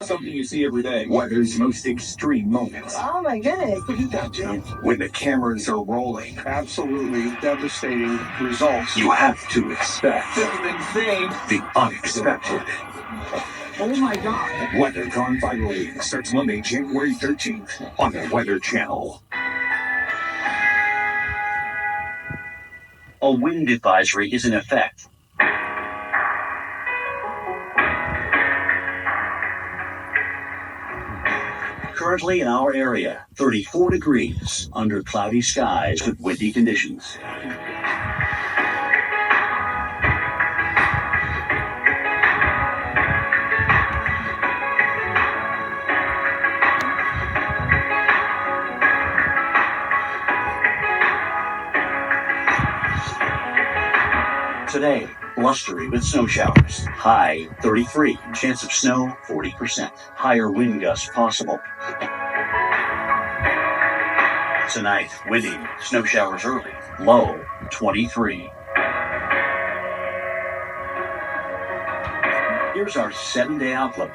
Something you see every day. Weather's most extreme moments. Oh my goodness. Look at that, Jim. When the cameras are rolling. Absolutely devastating results. You have to expect the unexpected. Oh my God. Weather Gone Viral starts Monday, January 13th on the Weather Channel. A wind advisory is in effect. Currently in our area, 34 degrees under cloudy skies with windy conditions. Today, blustery with snow showers. High 33, chance of snow 40%. Higher wind gusts possible. Tonight, windy, snow showers early. Low 23. Here's our 7-day outlook.